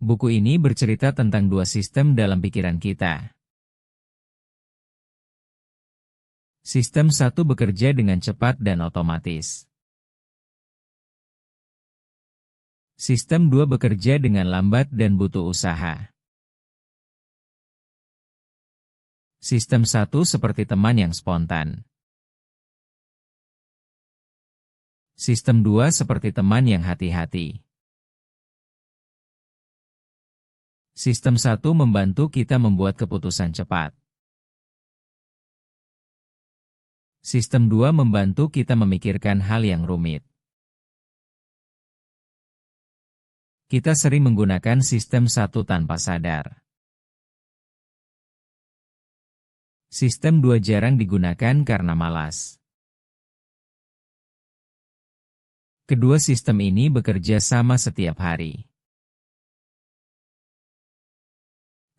Buku ini bercerita tentang dua sistem dalam pikiran kita. Sistem satu bekerja dengan cepat dan otomatis. Sistem dua bekerja dengan lambat dan butuh usaha. Sistem satu seperti teman yang spontan. Sistem dua seperti teman yang hati-hati. Sistem satu membantu kita membuat keputusan cepat. Sistem dua membantu kita memikirkan hal yang rumit. Kita sering menggunakan sistem satu tanpa sadar. Sistem dua jarang digunakan karena malas. Kedua sistem ini bekerja sama setiap hari.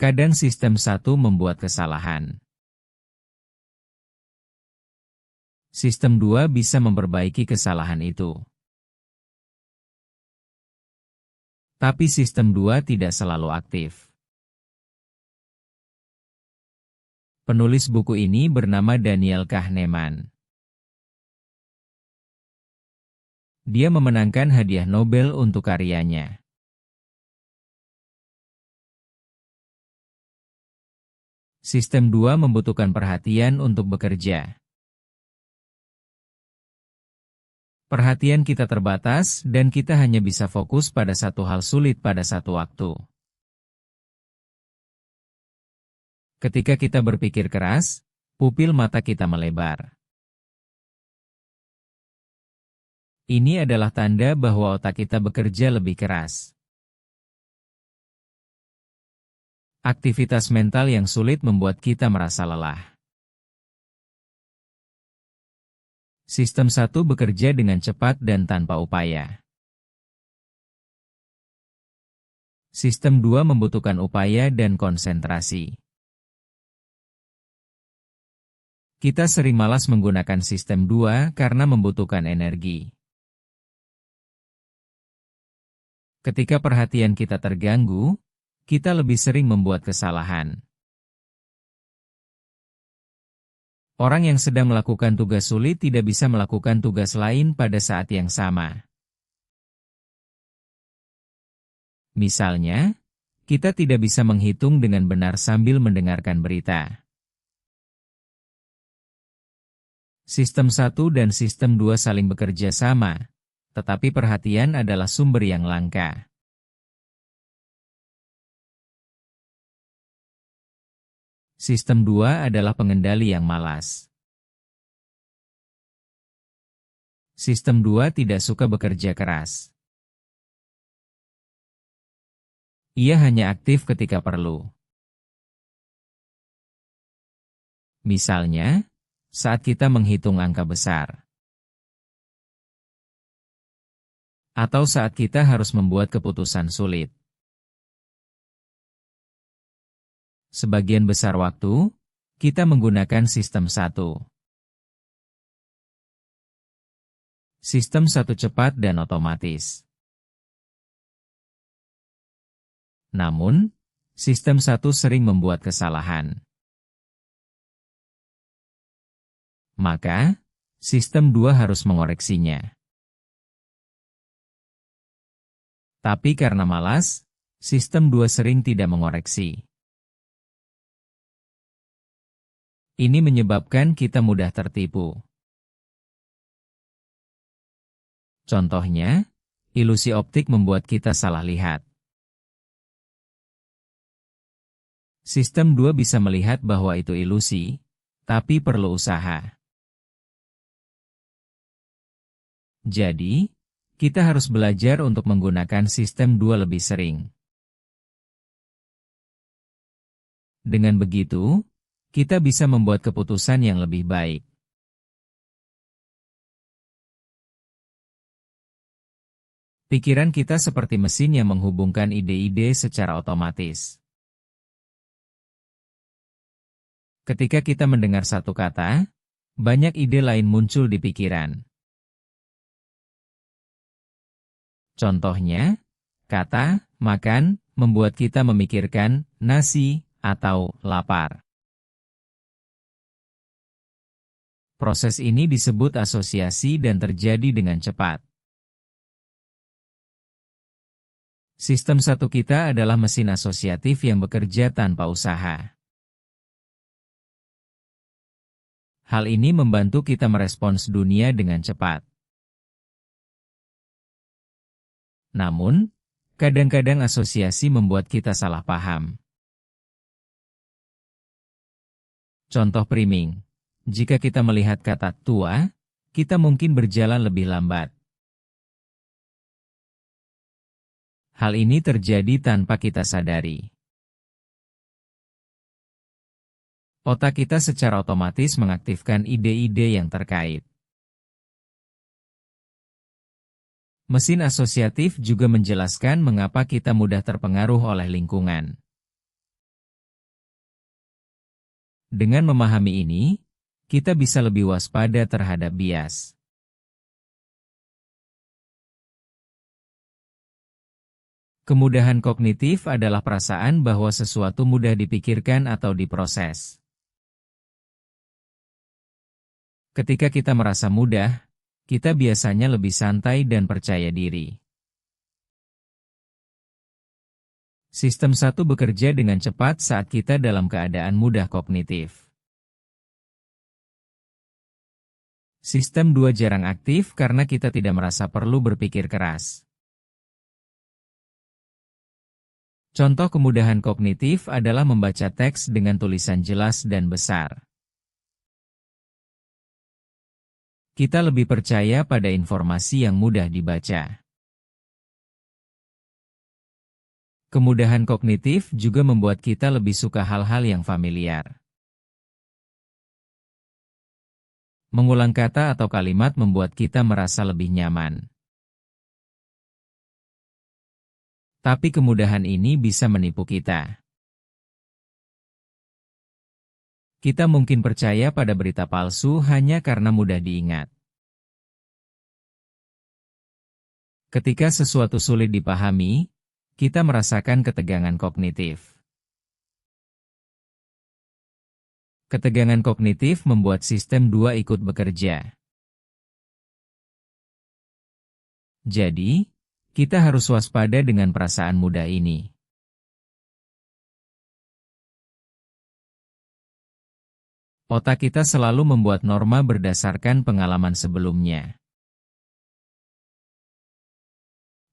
Kadang sistem satu membuat kesalahan. Sistem dua bisa memperbaiki kesalahan itu. Tapi sistem dua tidak selalu aktif. Penulis buku ini bernama Daniel Kahneman. Dia memenangkan hadiah Nobel untuk karyanya. Sistem dua membutuhkan perhatian untuk bekerja. Perhatian kita terbatas dan kita hanya bisa fokus pada satu hal sulit pada satu waktu. Ketika kita berpikir keras, pupil mata kita melebar. Ini adalah tanda bahwa otak kita bekerja lebih keras. Aktivitas mental yang sulit membuat kita merasa lelah. Sistem satu bekerja dengan cepat dan tanpa upaya. Sistem dua membutuhkan upaya dan konsentrasi. Kita sering malas menggunakan sistem dua karena membutuhkan energi. Ketika perhatian kita terganggu, kita lebih sering membuat kesalahan. Orang yang sedang melakukan tugas sulit tidak bisa melakukan tugas lain pada saat yang sama. Misalnya, kita tidak bisa menghitung dengan benar sambil mendengarkan berita. Sistem satu dan sistem dua saling bekerja sama, tetapi perhatian adalah sumber yang langka. Sistem dua adalah pengendali yang malas. Sistem dua tidak suka bekerja keras. Ia hanya aktif ketika perlu. Misalnya, saat kita menghitung angka besar. Atau saat kita harus membuat keputusan sulit. Sebagian besar waktu, kita menggunakan sistem satu. Sistem satu cepat dan otomatis. Namun, sistem satu sering membuat kesalahan. Maka, sistem dua harus mengoreksinya. Tapi karena malas, sistem dua sering tidak mengoreksi. Ini menyebabkan kita mudah tertipu. Contohnya, ilusi optik membuat kita salah lihat. Sistem dua bisa melihat bahwa itu ilusi, tapi perlu usaha. Jadi, kita harus belajar untuk menggunakan sistem dua lebih sering. Dengan begitu, kita bisa membuat keputusan yang lebih baik. Pikiran kita seperti mesin yang menghubungkan ide-ide secara otomatis. Ketika kita mendengar satu kata, banyak ide lain muncul di pikiran. Contohnya, kata makan membuat kita memikirkan nasi atau lapar. Proses ini disebut asosiasi dan terjadi dengan cepat. Sistem satu kita adalah mesin asosiatif yang bekerja tanpa usaha. Hal ini membantu kita merespons dunia dengan cepat. Namun, kadang-kadang asosiasi membuat kita salah paham. Contoh priming. Jika kita melihat kata tua, kita mungkin berjalan lebih lambat. Hal ini terjadi tanpa kita sadari. Otak kita secara otomatis mengaktifkan ide-ide yang terkait. Mesin asosiatif juga menjelaskan mengapa kita mudah terpengaruh oleh lingkungan. Dengan memahami ini, kita bisa lebih waspada terhadap bias. Kemudahan kognitif adalah perasaan bahwa sesuatu mudah dipikirkan atau diproses. Ketika kita merasa mudah, kita biasanya lebih santai dan percaya diri. Sistem satu bekerja dengan cepat saat kita dalam keadaan mudah kognitif. Sistem 2 jarang aktif karena kita tidak merasa perlu berpikir keras. Contoh kemudahan kognitif adalah membaca teks dengan tulisan jelas dan besar. Kita lebih percaya pada informasi yang mudah dibaca. Kemudahan kognitif juga membuat kita lebih suka hal-hal yang familiar. Mengulang kata atau kalimat membuat kita merasa lebih nyaman. Tapi kemudahan ini bisa menipu kita. Kita mungkin percaya pada berita palsu hanya karena mudah diingat. Ketika sesuatu sulit dipahami, kita merasakan ketegangan kognitif. Ketegangan kognitif membuat sistem 2 ikut bekerja. Jadi, kita harus waspada dengan perasaan mudah ini. Otak kita selalu membuat norma berdasarkan pengalaman sebelumnya.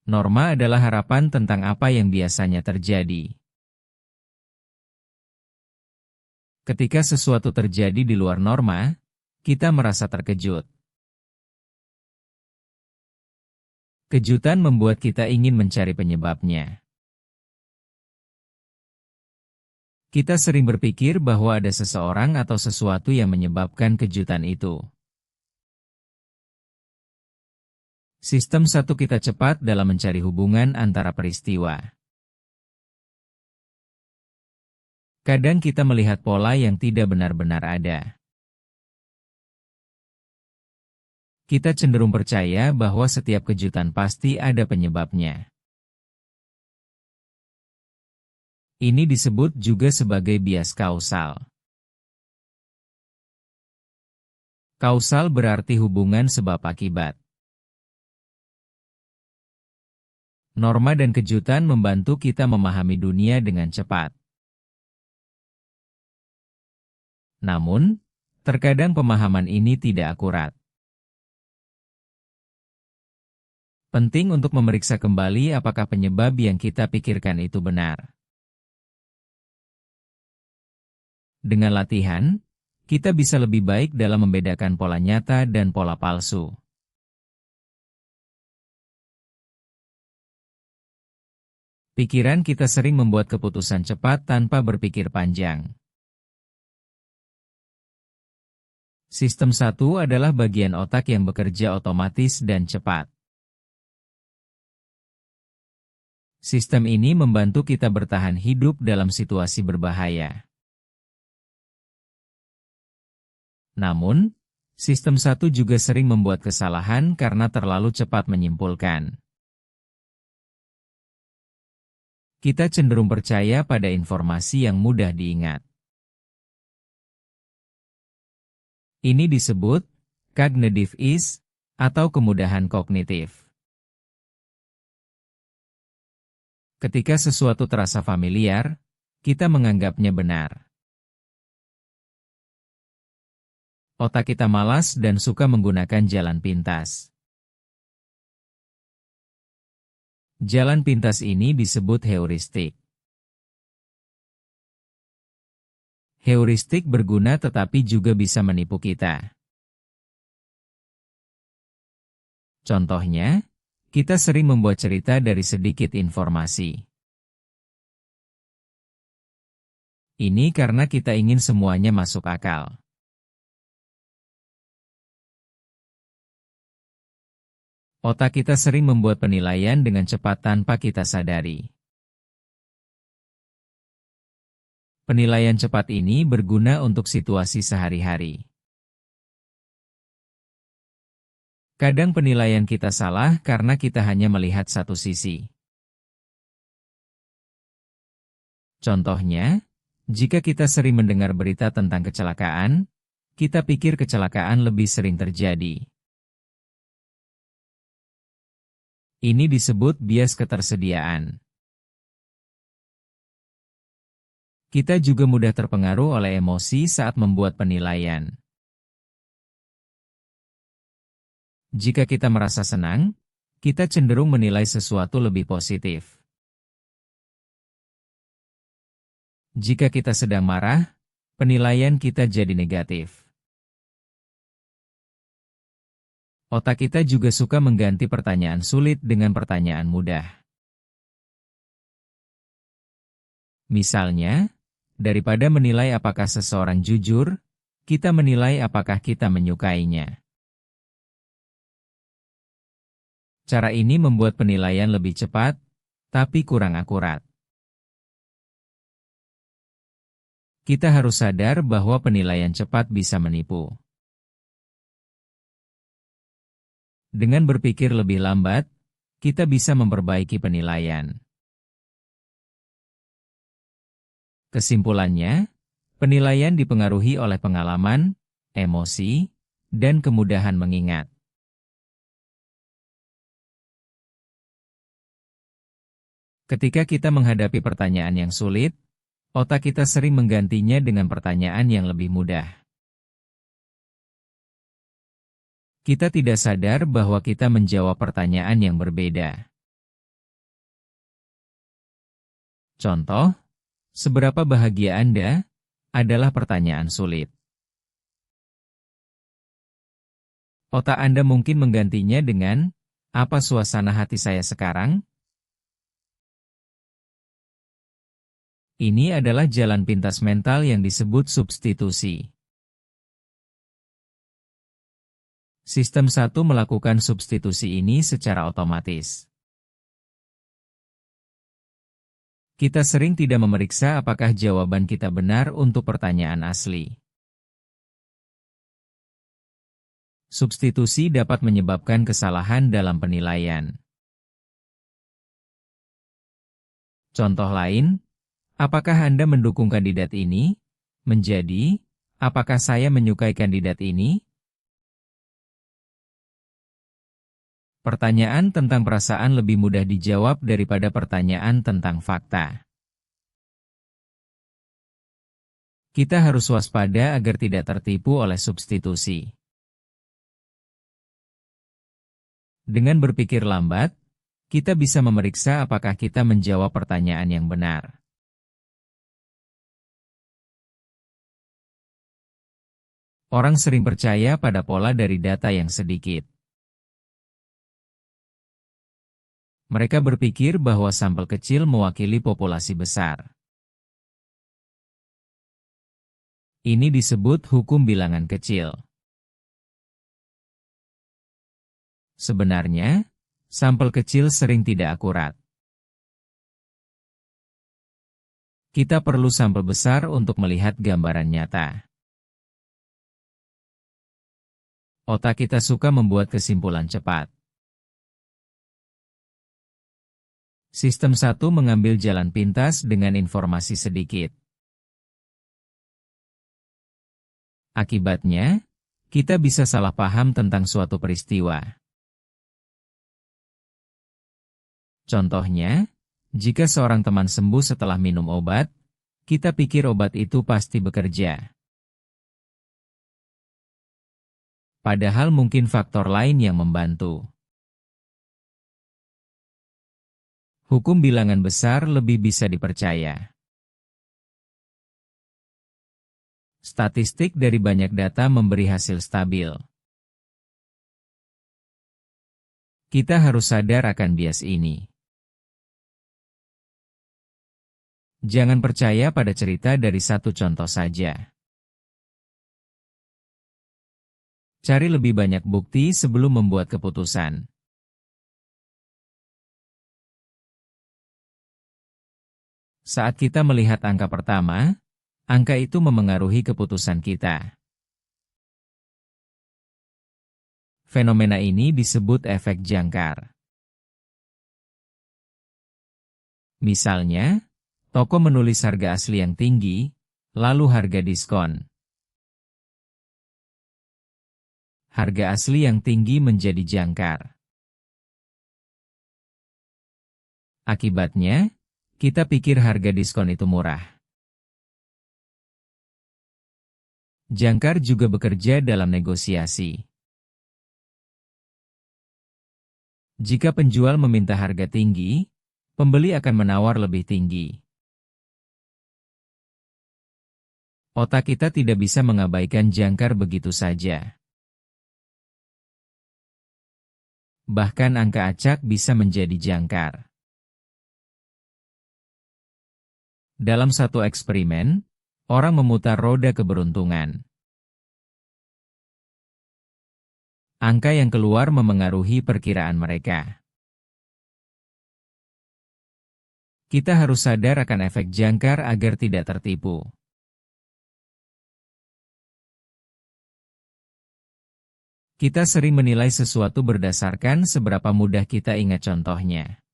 Norma adalah harapan tentang apa yang biasanya terjadi. Ketika sesuatu terjadi di luar norma, kita merasa terkejut. Kejutan membuat kita ingin mencari penyebabnya. Kita sering berpikir bahwa ada seseorang atau sesuatu yang menyebabkan kejutan itu. Sistem satu kita cepat dalam mencari hubungan antara peristiwa. Kadang kita melihat pola yang tidak benar-benar ada. Kita cenderung percaya bahwa setiap kejutan pasti ada penyebabnya. Ini disebut juga sebagai bias kausal. Kausal berarti hubungan sebab akibat. Norma dan kejutan membantu kita memahami dunia dengan cepat. Namun, terkadang pemahaman ini tidak akurat. Penting untuk memeriksa kembali apakah penyebab yang kita pikirkan itu benar. Dengan latihan, kita bisa lebih baik dalam membedakan pola nyata dan pola palsu. Pikiran kita sering membuat keputusan cepat tanpa berpikir panjang. Sistem satu adalah bagian otak yang bekerja otomatis dan cepat. Sistem ini membantu kita bertahan hidup dalam situasi berbahaya. Namun, sistem satu juga sering membuat kesalahan karena terlalu cepat menyimpulkan. Kita cenderung percaya pada informasi yang mudah diingat. Ini disebut cognitive ease atau kemudahan kognitif. Ketika sesuatu terasa familiar, kita menganggapnya benar. Otak kita malas dan suka menggunakan jalan pintas. Jalan pintas ini disebut heuristik. Heuristik berguna tetapi juga bisa menipu kita. Contohnya, kita sering membuat cerita dari sedikit informasi. Ini karena kita ingin semuanya masuk akal. Otak kita sering membuat penilaian dengan cepat tanpa kita sadari. Penilaian cepat ini berguna untuk situasi sehari-hari. Kadang penilaian kita salah karena kita hanya melihat satu sisi. Contohnya, jika kita sering mendengar berita tentang kecelakaan, kita pikir kecelakaan lebih sering terjadi. Ini disebut bias ketersediaan. Kita juga mudah terpengaruh oleh emosi saat membuat penilaian. Jika kita merasa senang, kita cenderung menilai sesuatu lebih positif. Jika kita sedang marah, penilaian kita jadi negatif. Otak kita juga suka mengganti pertanyaan sulit dengan pertanyaan mudah. Misalnya, daripada menilai apakah seseorang jujur, kita menilai apakah kita menyukainya. Cara ini membuat penilaian lebih cepat, tapi kurang akurat. Kita harus sadar bahwa penilaian cepat bisa menipu. Dengan berpikir lebih lambat, kita bisa memperbaiki penilaian. Kesimpulannya, penilaian dipengaruhi oleh pengalaman, emosi, dan kemudahan mengingat. Ketika kita menghadapi pertanyaan yang sulit, otak kita sering menggantinya dengan pertanyaan yang lebih mudah. Kita tidak sadar bahwa kita menjawab pertanyaan yang berbeda. Contoh, seberapa bahagia Anda? Adalah pertanyaan sulit. Otak Anda mungkin menggantinya dengan, apa suasana hati saya sekarang? Ini adalah jalan pintas mental yang disebut substitusi. Sistem 1 melakukan substitusi ini secara otomatis. Kita sering tidak memeriksa apakah jawaban kita benar untuk pertanyaan asli. Substitusi dapat menyebabkan kesalahan dalam penilaian. Contoh lain, apakah Anda mendukung kandidat ini? Menjadi, apakah saya menyukai kandidat ini? Pertanyaan tentang perasaan lebih mudah dijawab daripada pertanyaan tentang fakta. Kita harus waspada agar tidak tertipu oleh substitusi. Dengan berpikir lambat, kita bisa memeriksa apakah kita menjawab pertanyaan yang benar. Orang sering percaya pada pola dari data yang sedikit. Mereka berpikir bahwa sampel kecil mewakili populasi besar. Ini disebut hukum bilangan kecil. Sebenarnya, sampel kecil sering tidak akurat. Kita perlu sampel besar untuk melihat gambaran nyata. Otak kita suka membuat kesimpulan cepat. Sistem 1 mengambil jalan pintas dengan informasi sedikit. Akibatnya, kita bisa salah paham tentang suatu peristiwa. Contohnya, jika seorang teman sembuh setelah minum obat, kita pikir obat itu pasti bekerja. Padahal mungkin faktor lain yang membantu. Hukum bilangan besar lebih bisa dipercaya. Statistik dari banyak data memberi hasil stabil. Kita harus sadar akan bias ini. Jangan percaya pada cerita dari satu contoh saja. Cari lebih banyak bukti sebelum membuat keputusan. Saat kita melihat angka pertama, angka itu memengaruhi keputusan kita. Fenomena ini disebut efek jangkar. Misalnya, toko menulis harga asli yang tinggi, lalu harga diskon. Harga asli yang tinggi menjadi jangkar. Akibatnya, kita pikir harga diskon itu murah. Jangkar juga bekerja dalam negosiasi. Jika penjual meminta harga tinggi, pembeli akan menawar lebih tinggi. Otak kita tidak bisa mengabaikan jangkar begitu saja. Bahkan angka acak bisa menjadi jangkar. Dalam satu eksperimen, orang memutar roda keberuntungan. Angka yang keluar memengaruhi perkiraan mereka. Kita harus sadar akan efek jangkar agar tidak tertipu. Kita sering menilai sesuatu berdasarkan seberapa mudah kita ingat contohnya.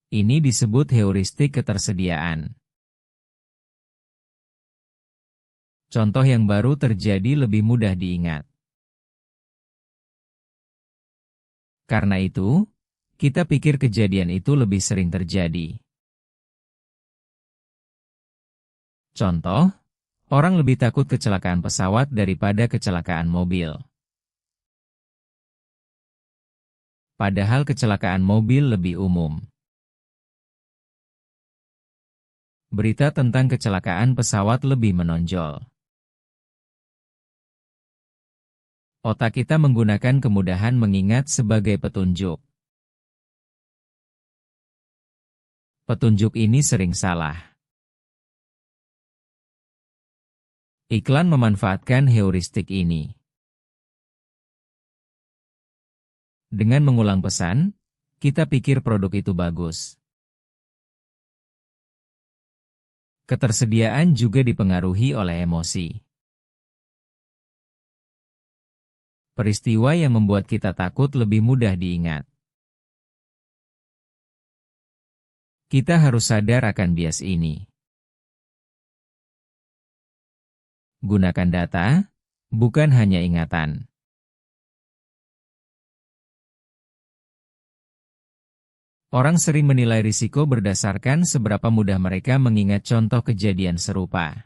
Ini disebut heuristik ketersediaan. Contoh yang baru terjadi lebih mudah diingat. Karena itu, kita pikir kejadian itu lebih sering terjadi. Contoh, orang lebih takut kecelakaan pesawat daripada kecelakaan mobil. Padahal kecelakaan mobil lebih umum. Berita tentang kecelakaan pesawat lebih menonjol. Otak kita menggunakan kemudahan mengingat sebagai petunjuk. Petunjuk ini sering salah. Iklan memanfaatkan heuristik ini. Dengan mengulang pesan, kita pikir produk itu bagus. Ketersediaan juga dipengaruhi oleh emosi. Peristiwa yang membuat kita takut lebih mudah diingat. Kita harus sadar akan bias ini. Gunakan data, bukan hanya ingatan. Orang sering menilai risiko berdasarkan seberapa mudah mereka mengingat contoh kejadian serupa.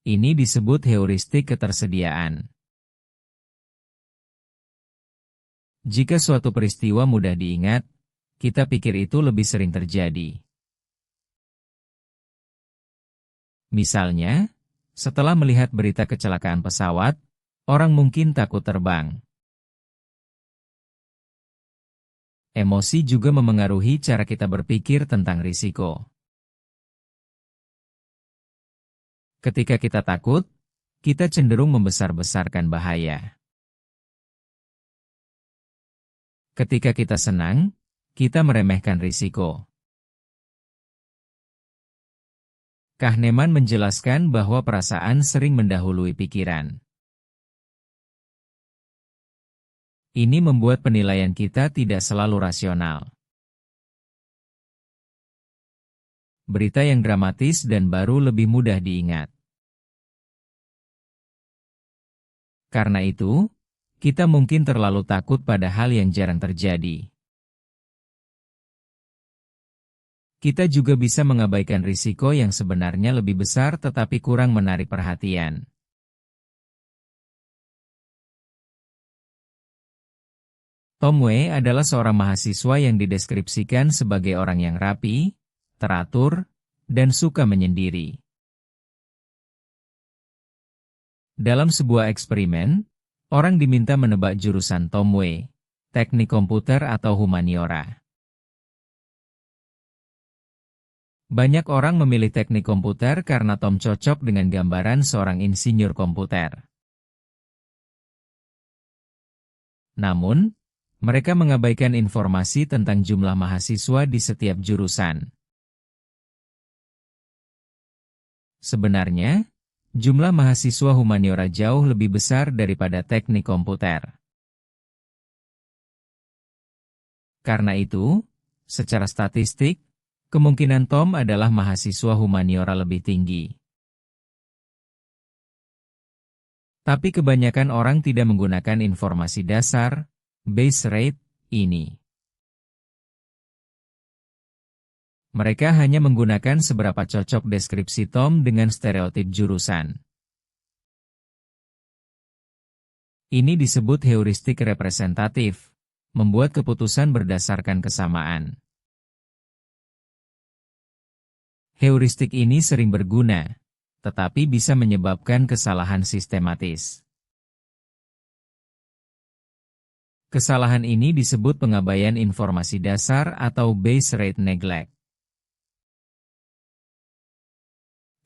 Ini disebut heuristik ketersediaan. Jika suatu peristiwa mudah diingat, kita pikir itu lebih sering terjadi. Misalnya, setelah melihat berita kecelakaan pesawat, orang mungkin takut terbang. Emosi juga memengaruhi cara kita berpikir tentang risiko. Ketika kita takut, kita cenderung membesar-besarkan bahaya. Ketika kita senang, kita meremehkan risiko. Kahneman menjelaskan bahwa perasaan sering mendahului pikiran. Ini membuat penilaian kita tidak selalu rasional. Berita yang dramatis dan baru lebih mudah diingat. Karena itu, kita mungkin terlalu takut pada hal yang jarang terjadi. Kita juga bisa mengabaikan risiko yang sebenarnya lebih besar tetapi kurang menarik perhatian. Tom Wei adalah seorang mahasiswa yang dideskripsikan sebagai orang yang rapi, teratur, dan suka menyendiri. Dalam sebuah eksperimen, orang diminta menebak jurusan Tom Wei, teknik komputer atau humaniora. Banyak orang memilih teknik komputer karena Tom cocok dengan gambaran seorang insinyur komputer. Namun, mereka mengabaikan informasi tentang jumlah mahasiswa di setiap jurusan. Sebenarnya, jumlah mahasiswa humaniora jauh lebih besar daripada teknik komputer. Karena itu, secara statistik, kemungkinan Tom adalah mahasiswa humaniora lebih tinggi. Tapi kebanyakan orang tidak menggunakan informasi dasar, base rate, ini. Mereka hanya menggunakan seberapa cocok deskripsi Tom dengan stereotip jurusan. Ini disebut heuristik representatif, membuat keputusan berdasarkan kesamaan. Heuristik ini sering berguna, tetapi bisa menyebabkan kesalahan sistematis. Kesalahan ini disebut pengabaian informasi dasar atau base rate neglect.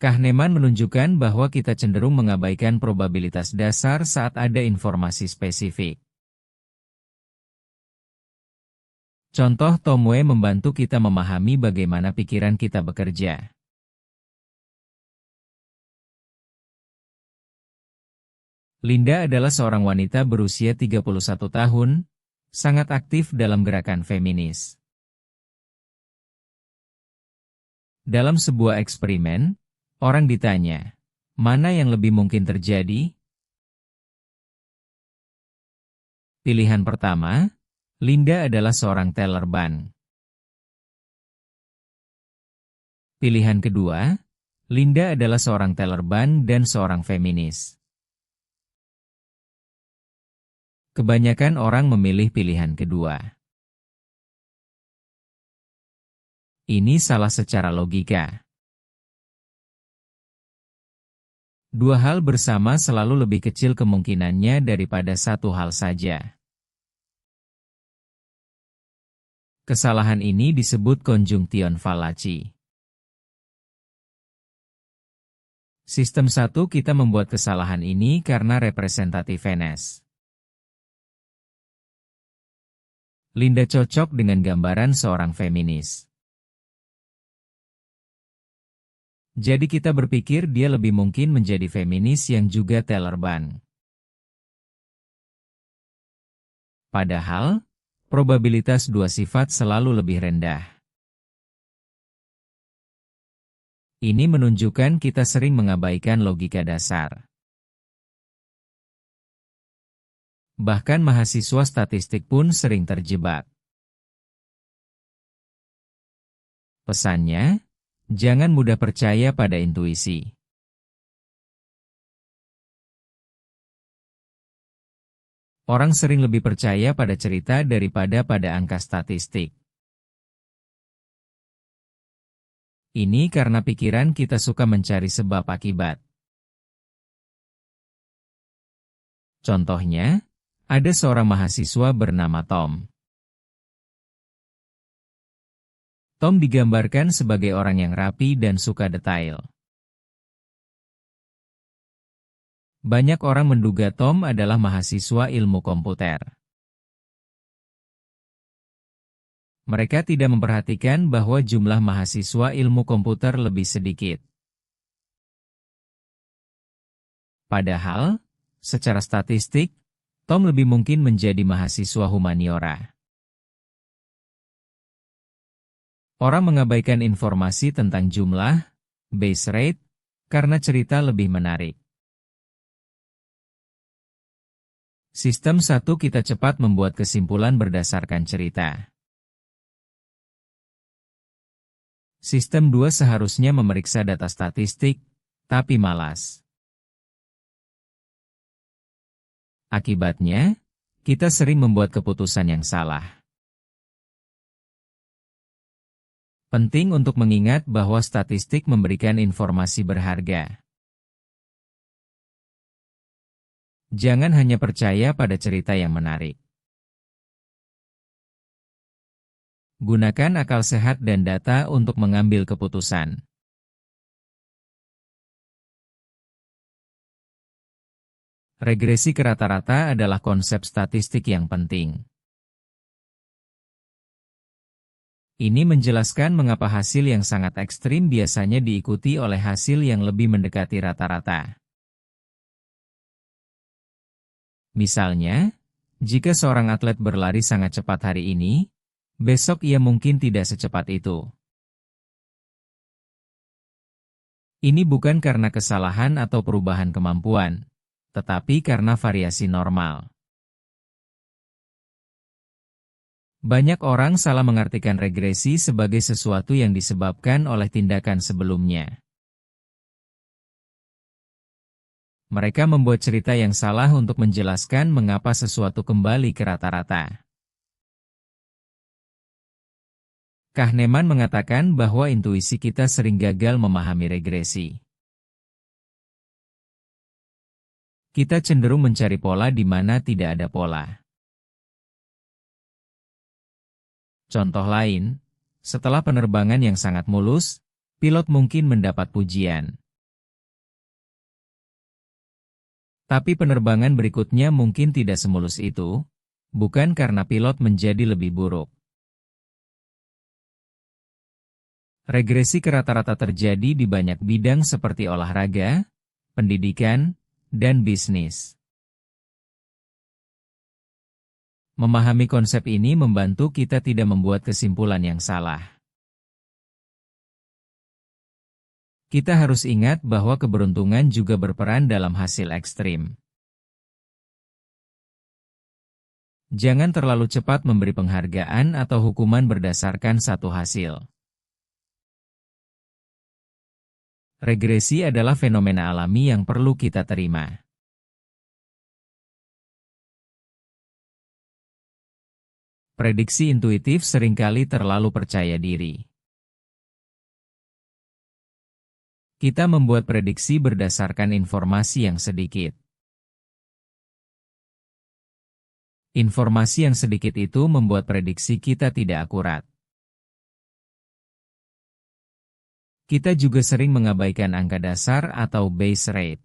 Kahneman menunjukkan bahwa kita cenderung mengabaikan probabilitas dasar saat ada informasi spesifik. Contoh Tom Wei membantu kita memahami bagaimana pikiran kita bekerja. Linda adalah seorang wanita berusia 31 tahun, sangat aktif dalam gerakan feminis. Dalam sebuah eksperimen, orang ditanya, mana yang lebih mungkin terjadi? Pilihan pertama, Linda adalah seorang teller ban. Pilihan kedua, Linda adalah seorang teller ban dan seorang feminis. Kebanyakan orang memilih pilihan kedua. Ini salah secara logika. Dua hal bersama selalu lebih kecil kemungkinannya daripada satu hal saja. Kesalahan ini disebut konjungtion fallacy. Sistem 1 kita membuat kesalahan ini karena representativeness. Linda cocok dengan gambaran seorang feminis. Jadi kita berpikir dia lebih mungkin menjadi feminis yang juga teller ban. Padahal, probabilitas dua sifat selalu lebih rendah. Ini menunjukkan kita sering mengabaikan logika dasar. Bahkan mahasiswa statistik pun sering terjebak. Pesannya, jangan mudah percaya pada intuisi. Orang sering lebih percaya pada cerita daripada pada angka statistik. Ini karena pikiran kita suka mencari sebab akibat. Contohnya, ada seorang mahasiswa bernama Tom. Tom digambarkan sebagai orang yang rapi dan suka detail. Banyak orang menduga Tom adalah mahasiswa ilmu komputer. Mereka tidak memperhatikan bahwa jumlah mahasiswa ilmu komputer lebih sedikit. Padahal, secara statistik, Tom lebih mungkin menjadi mahasiswa humaniora. Orang mengabaikan informasi tentang jumlah, base rate, karena cerita lebih menarik. Sistem 1 kita cepat membuat kesimpulan berdasarkan cerita. Sistem 2 seharusnya memeriksa data statistik, tapi malas. Akibatnya, kita sering membuat keputusan yang salah. Penting untuk mengingat bahwa statistik memberikan informasi berharga. Jangan hanya percaya pada cerita yang menarik. Gunakan akal sehat dan data untuk mengambil keputusan. Regresi ke rata-rata adalah konsep statistik yang penting. Ini menjelaskan mengapa hasil yang sangat ekstrim biasanya diikuti oleh hasil yang lebih mendekati rata-rata. Misalnya, jika seorang atlet berlari sangat cepat hari ini, besok ia mungkin tidak secepat itu. Ini bukan karena kesalahan atau perubahan kemampuan, tetapi karena variasi normal. Banyak orang salah mengartikan regresi sebagai sesuatu yang disebabkan oleh tindakan sebelumnya. Mereka membuat cerita yang salah untuk menjelaskan mengapa sesuatu kembali ke rata-rata. Kahneman mengatakan bahwa intuisi kita sering gagal memahami regresi. Kita cenderung mencari pola di mana tidak ada pola. Contoh lain, setelah penerbangan yang sangat mulus, pilot mungkin mendapat pujian. Tapi penerbangan berikutnya mungkin tidak semulus itu, bukan karena pilot menjadi lebih buruk. Regresi ke rata-rata terjadi di banyak bidang seperti olahraga, pendidikan, dan bisnis. Memahami konsep ini membantu kita tidak membuat kesimpulan yang salah. Kita harus ingat bahwa keberuntungan juga berperan dalam hasil ekstrim. Jangan terlalu cepat memberi penghargaan atau hukuman berdasarkan satu hasil. Regresi adalah fenomena alami yang perlu kita terima. Prediksi intuitif seringkali terlalu percaya diri. Kita membuat prediksi berdasarkan informasi yang sedikit. Informasi yang sedikit itu membuat prediksi kita tidak akurat. Kita juga sering mengabaikan angka dasar atau base rate.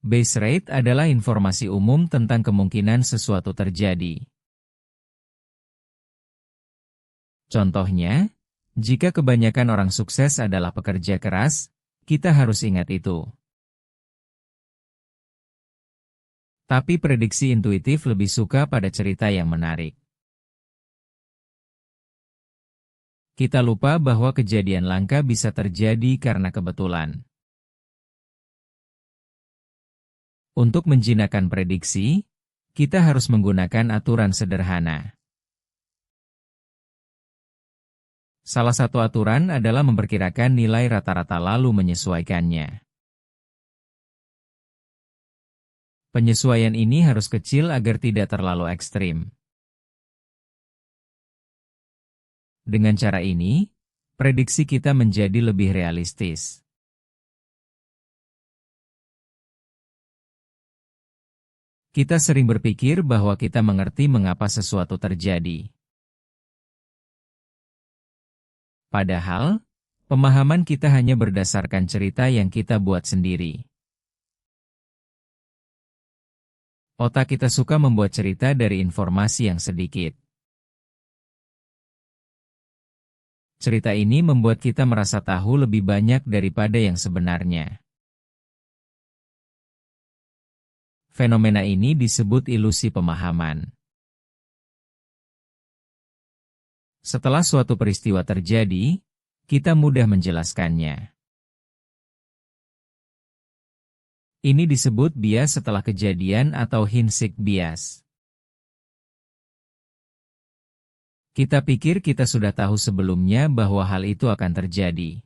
Base rate adalah informasi umum tentang kemungkinan sesuatu terjadi. Contohnya, jika kebanyakan orang sukses adalah pekerja keras, kita harus ingat itu. Tapi prediksi intuitif lebih suka pada cerita yang menarik. Kita lupa bahwa kejadian langka bisa terjadi karena kebetulan. Untuk menjinakkan prediksi, kita harus menggunakan aturan sederhana. Salah satu aturan adalah memperkirakan nilai rata-rata lalu menyesuaikannya. Penyesuaian ini harus kecil agar tidak terlalu ekstrim. Dengan cara ini, prediksi kita menjadi lebih realistis. Kita sering berpikir bahwa kita mengerti mengapa sesuatu terjadi. Padahal, pemahaman kita hanya berdasarkan cerita yang kita buat sendiri. Otak kita suka membuat cerita dari informasi yang sedikit. Cerita ini membuat kita merasa tahu lebih banyak daripada yang sebenarnya. Fenomena ini disebut ilusi pemahaman. Setelah suatu peristiwa terjadi, kita mudah menjelaskannya. Ini disebut bias setelah kejadian atau hindsight bias. Kita pikir kita sudah tahu sebelumnya bahwa hal itu akan terjadi.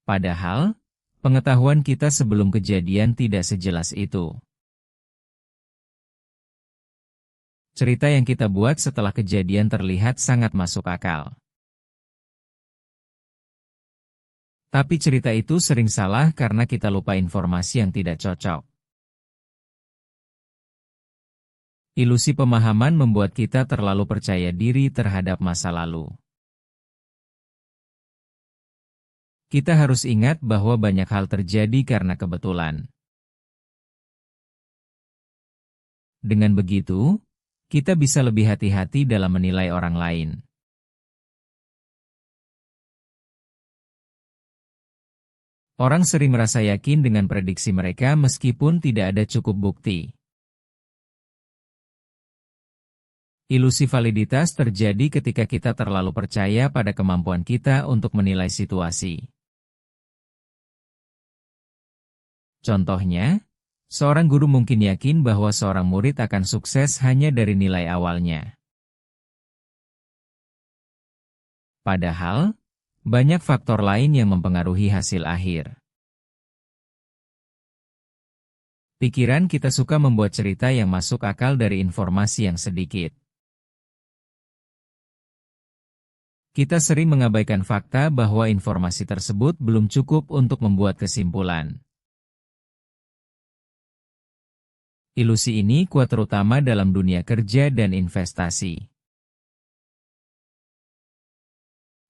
Padahal, pengetahuan kita sebelum kejadian tidak sejelas itu. Cerita yang kita buat setelah kejadian terlihat sangat masuk akal. Tapi cerita itu sering salah karena kita lupa informasi yang tidak cocok. Ilusi pemahaman membuat kita terlalu percaya diri terhadap masa lalu. Kita harus ingat bahwa banyak hal terjadi karena kebetulan. Dengan begitu, kita bisa lebih hati-hati dalam menilai orang lain. Orang sering merasa yakin dengan prediksi mereka meskipun tidak ada cukup bukti. Ilusi validitas terjadi ketika kita terlalu percaya pada kemampuan kita untuk menilai situasi. Contohnya, seorang guru mungkin yakin bahwa seorang murid akan sukses hanya dari nilai awalnya. Padahal, banyak faktor lain yang mempengaruhi hasil akhir. Pikiran kita suka membuat cerita yang masuk akal dari informasi yang sedikit. Kita sering mengabaikan fakta bahwa informasi tersebut belum cukup untuk membuat kesimpulan. Ilusi ini kuat terutama dalam dunia kerja dan investasi.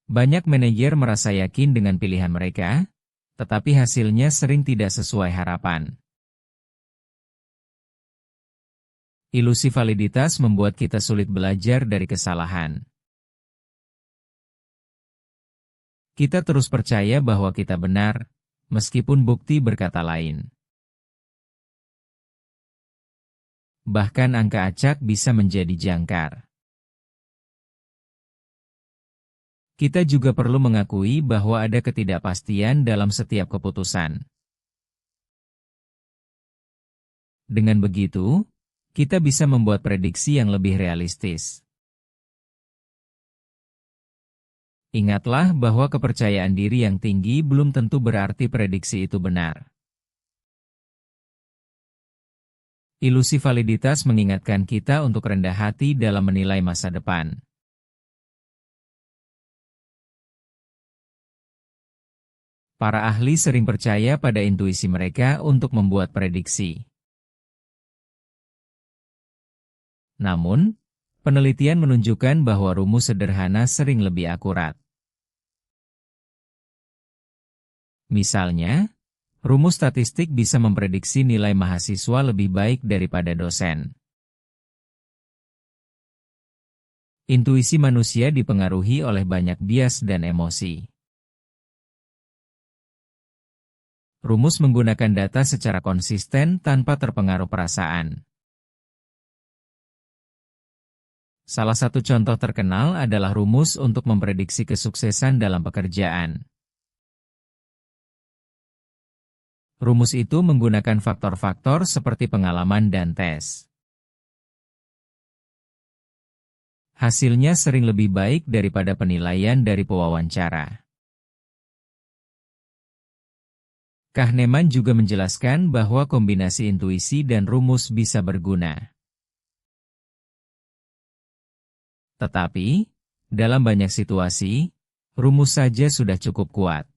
Banyak manajer merasa yakin dengan pilihan mereka, tetapi hasilnya sering tidak sesuai harapan. Ilusi validitas membuat kita sulit belajar dari kesalahan. Kita terus percaya bahwa kita benar, meskipun bukti berkata lain. Bahkan angka acak bisa menjadi jangkar. Kita juga perlu mengakui bahwa ada ketidakpastian dalam setiap keputusan. Dengan begitu, kita bisa membuat prediksi yang lebih realistis. Ingatlah bahwa kepercayaan diri yang tinggi belum tentu berarti prediksi itu benar. Ilusi validitas mengingatkan kita untuk rendah hati dalam menilai masa depan. Para ahli sering percaya pada intuisi mereka untuk membuat prediksi. Namun, penelitian menunjukkan bahwa rumus sederhana sering lebih akurat. Misalnya, rumus statistik bisa memprediksi nilai mahasiswa lebih baik daripada dosen. Intuisi manusia dipengaruhi oleh banyak bias dan emosi. Rumus menggunakan data secara konsisten tanpa terpengaruh perasaan. Salah satu contoh terkenal adalah rumus untuk memprediksi kesuksesan dalam pekerjaan. Rumus itu menggunakan faktor-faktor seperti pengalaman dan tes. Hasilnya sering lebih baik daripada penilaian dari pewawancara. Kahneman juga menjelaskan bahwa kombinasi intuisi dan rumus bisa berguna. Tetapi, dalam banyak situasi, rumus saja sudah cukup kuat.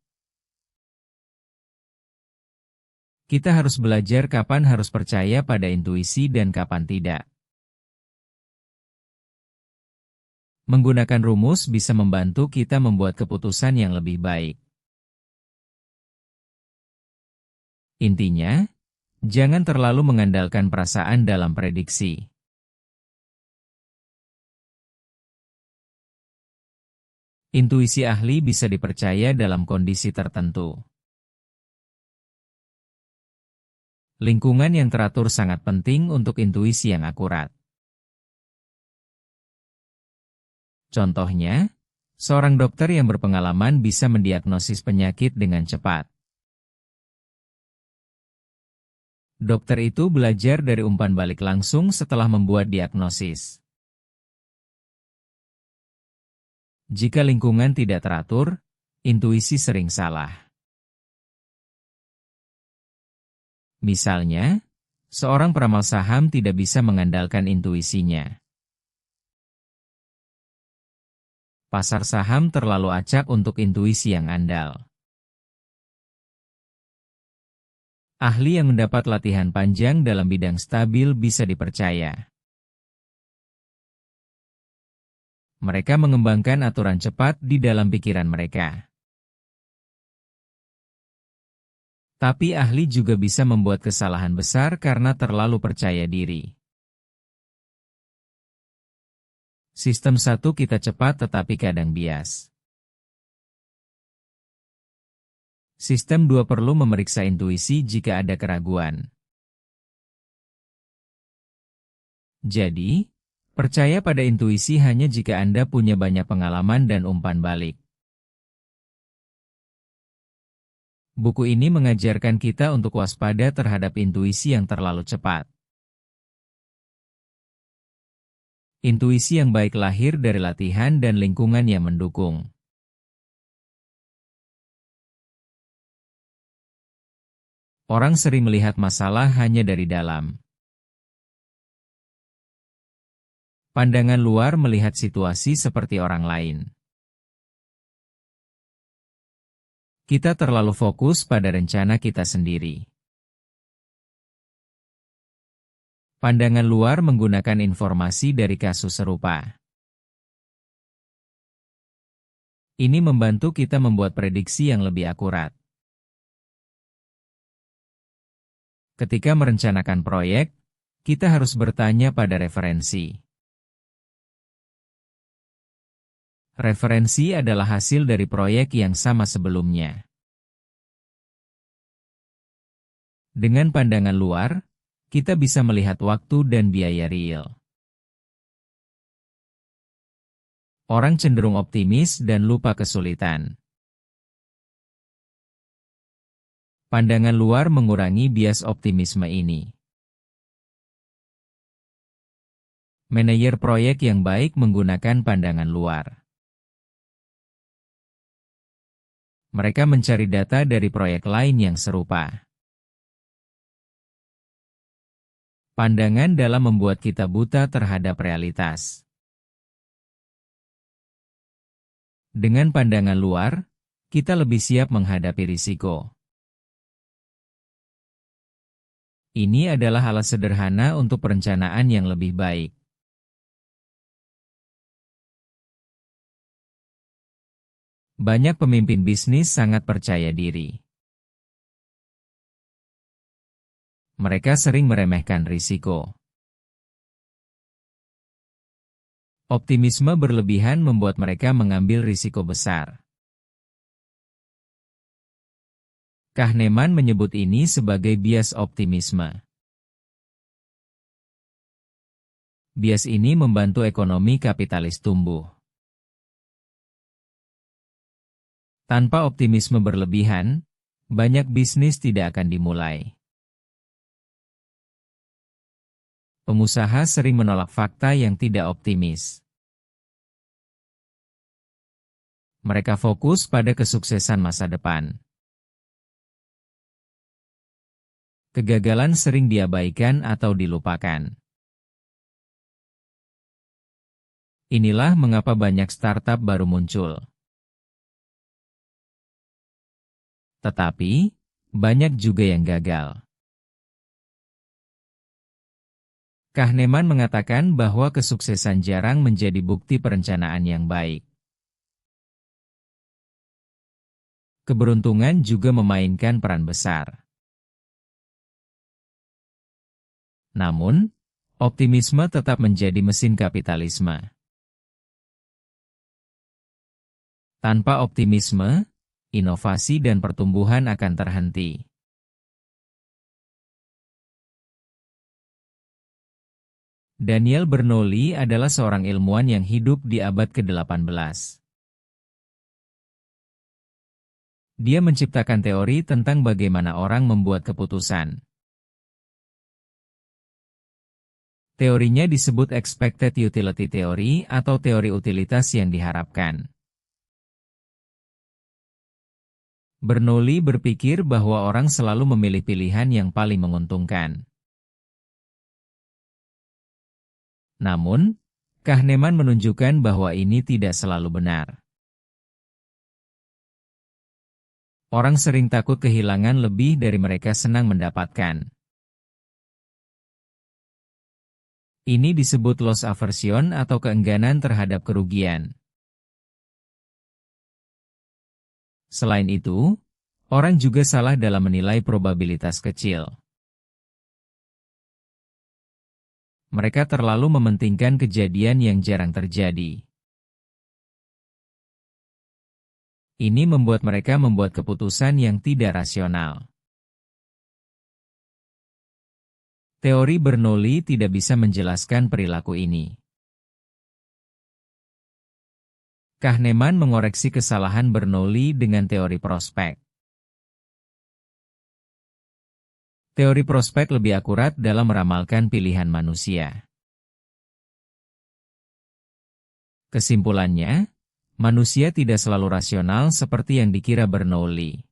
Kita harus belajar kapan harus percaya pada intuisi dan kapan tidak. Menggunakan rumus bisa membantu kita membuat keputusan yang lebih baik. Intinya, jangan terlalu mengandalkan perasaan dalam prediksi. Intuisi ahli bisa dipercaya dalam kondisi tertentu. Lingkungan yang teratur sangat penting untuk intuisi yang akurat. Contohnya, seorang dokter yang berpengalaman bisa mendiagnosis penyakit dengan cepat. Dokter itu belajar dari umpan balik langsung setelah membuat diagnosis. Jika lingkungan tidak teratur, intuisi sering salah. Misalnya, seorang peramal saham tidak bisa mengandalkan intuisinya. Pasar saham terlalu acak untuk intuisi yang andal. Ahli yang mendapat latihan panjang dalam bidang stabil bisa dipercaya. Mereka mengembangkan aturan cepat di dalam pikiran mereka. Tapi ahli juga bisa membuat kesalahan besar karena terlalu percaya diri. Sistem 1 kita cepat tetapi kadang bias. Sistem 2 perlu memeriksa intuisi jika ada keraguan. Jadi, percaya pada intuisi hanya jika Anda punya banyak pengalaman dan umpan balik. Buku ini mengajarkan kita untuk waspada terhadap intuisi yang terlalu cepat. Intuisi yang baik lahir dari latihan dan lingkungan yang mendukung. Orang sering melihat masalah hanya dari dalam. Pandangan luar melihat situasi seperti orang lain. Kita terlalu fokus pada rencana kita sendiri. Pandangan luar menggunakan informasi dari kasus serupa. Ini membantu kita membuat prediksi yang lebih akurat. Ketika merencanakan proyek, kita harus bertanya pada referensi. Referensi adalah hasil dari proyek yang sama sebelumnya. Dengan pandangan luar, kita bisa melihat waktu dan biaya real. Orang cenderung optimis dan lupa kesulitan. Pandangan luar mengurangi bias optimisme ini. Manajer proyek yang baik menggunakan pandangan luar. Mereka mencari data dari proyek lain yang serupa. Pandangan dalam membuat kita buta terhadap realitas. Dengan pandangan luar, kita lebih siap menghadapi risiko. Ini adalah alat sederhana untuk perencanaan yang lebih baik. Banyak pemimpin bisnis sangat percaya diri. Mereka sering meremehkan risiko. Optimisme berlebihan membuat mereka mengambil risiko besar. Kahneman menyebut ini sebagai bias optimisme. Bias ini membantu ekonomi kapitalis tumbuh. Tanpa optimisme berlebihan, banyak bisnis tidak akan dimulai. Pengusaha sering menolak fakta yang tidak optimis. Mereka fokus pada kesuksesan masa depan. Kegagalan sering diabaikan atau dilupakan. Inilah mengapa banyak startup baru muncul. Tetapi, banyak juga yang gagal. Kahneman mengatakan bahwa kesuksesan jarang menjadi bukti perencanaan yang baik. Keberuntungan juga memainkan peran besar. Namun, optimisme tetap menjadi mesin kapitalisme. Tanpa optimisme, inovasi dan pertumbuhan akan terhenti. Daniel Bernoulli adalah seorang ilmuwan yang hidup di abad ke-18. Dia menciptakan teori tentang bagaimana orang membuat keputusan. Teorinya disebut expected utility theory atau teori utilitas yang diharapkan. Bernoulli berpikir bahwa orang selalu memilih pilihan yang paling menguntungkan. Namun, Kahneman menunjukkan bahwa ini tidak selalu benar. Orang sering takut kehilangan lebih dari mereka senang mendapatkan. Ini disebut loss aversion atau keengganan terhadap kerugian. Selain itu, orang juga salah dalam menilai probabilitas kecil. Mereka terlalu mementingkan kejadian yang jarang terjadi. Ini membuat mereka membuat keputusan yang tidak rasional. Teori Bernoulli tidak bisa menjelaskan perilaku ini. Kahneman mengoreksi kesalahan Bernoulli dengan teori prospek. Teori prospek lebih akurat dalam meramalkan pilihan manusia. Kesimpulannya, manusia tidak selalu rasional seperti yang dikira Bernoulli.